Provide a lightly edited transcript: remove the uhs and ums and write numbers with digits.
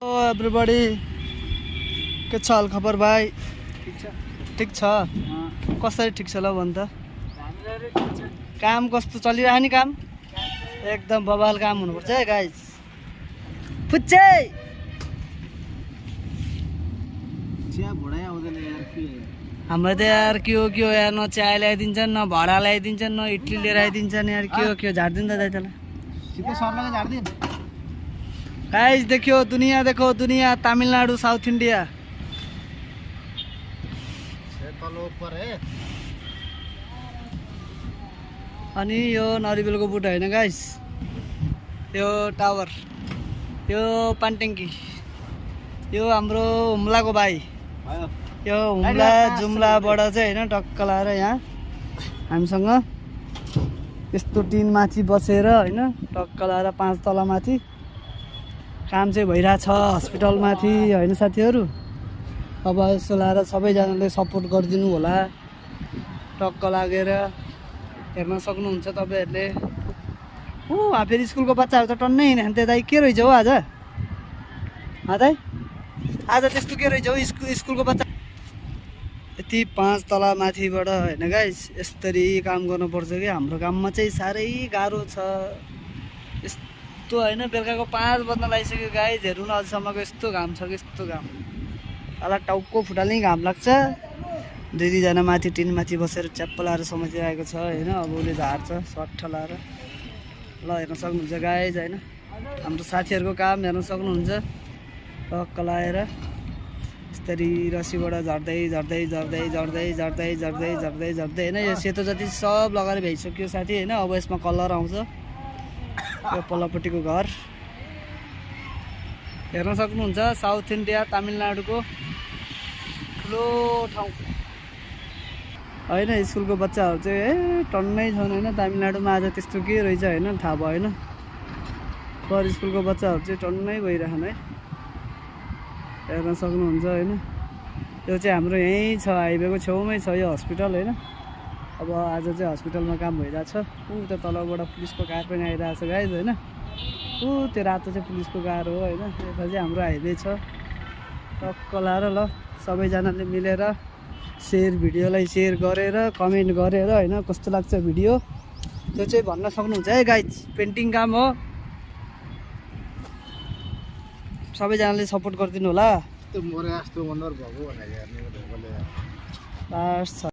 Everybody के छ हाल खबर भाइ? ठिक छ? कसरी ठिक छ ल भन् त? काम कस्तो चलिरहेको नि? काम एकदम बवाल काम हुनुपर्छ है गाइस। फुच्चे हाम्रो त यार के हो यार, न चिया ल्याइदिन्छन्, न भडा ल्याइदिन्छन्, न इडली लिएर आइदिन्छन् यार। के हो झार्दिन त दाइ तँलाई गाइस। देखियो दुनिया, देखो दुनिया, तमिलनाडु, साउथ इंडिया। अनि यो नरिवलको बुट होइन गाइस, यो टावर, यो पानटेङ्की, यो हाम्रो हुम्लाको भाइ। यो हुम्ला जुम्लाबाट चाहिँ होइन टक्क लाएर यहाँ हामीसँग यस्तो टिन माथि बसेर होइन टक्क लाएर 5 तला माथि काम चाहिँ भइरहेछ हस्पिटलमाथि होइन साथीहरू। अब यसो लाएर सबैजनाले सपोर्ट गरिदिनु होला। टक्क लागेर हेर्न सक्नुहुन्छ तपाईँहरूले। फेरि स्कुलको बच्चाहरू त टन्नै हिँड्थे दाइ। के रहेछ हौ आज? दाइ आज त्यस्तो के रहेछ हौ स्कुलको बच्चा? यति 5 तला माथिबाट होइन गाइस यसरी काम गर्नुपर्छ कि हाम्रो काममा चाहिँ साह्रै गाह्रो छ। यस्तो होइन बेलुकाको 5 बज्न लागिसक्यो गाइस। हेर्नु न अझसम्मको यस्तो घाम छ कि यस्तो घाम, साला टाउको फुटाल्ने घाम लाग्छ। दुईजना माथि टिन माथि बसेर च्याप्प लाएर समातिरहेको छ होइन। अब उसले झार्छ सट्ठ लाएर। ल हेर्न सक्नुहुन्छ गाइस होइन हाम्रो साथीहरूको काम हेर्न सक्नुहुन्छ। टक्क लाएर यस्तरी रस्सीबाट झर्दै झर्दै झर्दै झर्दै झर्दै झर्दै झर्दै झर्दै होइन। यो सेतो जति सब लगाएर भइसक्यो साथी होइन। अब यसमा कलर आउँछ। यो पल्लोपट्टिको घर हेर्न सक्नुहुन्छ। साउथ इन्डिया तमिलनाडुको ठुलो ठाउँ होइन। स्कुलको बच्चाहरू चाहिँ टन्नै छन् होइन तमिलनाडुमा। आज त्यस्तो के रहेछ होइन थाहा भएन। पर स्कुलको बच्चाहरू चाहिँ टन्नै भइरहन् है। हेर्न सक्नुहुन्छ होइन। यो चाहिँ हाम्रो यहीँ छ, हाइवेको छेउमै छ यो हस्पिटल होइन। अब आज चाहिँ हस्पिटलमा काम भइरहेछ। त्यो तलबाट पुलिसको कार पनि आइरहेछ गाइस होइन। त्यो रातो चाहिँ पुलिसको कार हो होइन। यता चाहिँ हाम्रो हाइवे छ। टक्क लाएर ल सबैजनाले मिलेर भिडियोलाई सेयर गरेर कमेन्ट गरेर होइन कस्तो लाग्छ भिडियो त्यो चाहिँ भन्न सक्नुहुन्छ है गाइस। पेन्टिङ काम हो, सबैजनाले सपोर्ट गरिदिनु होला।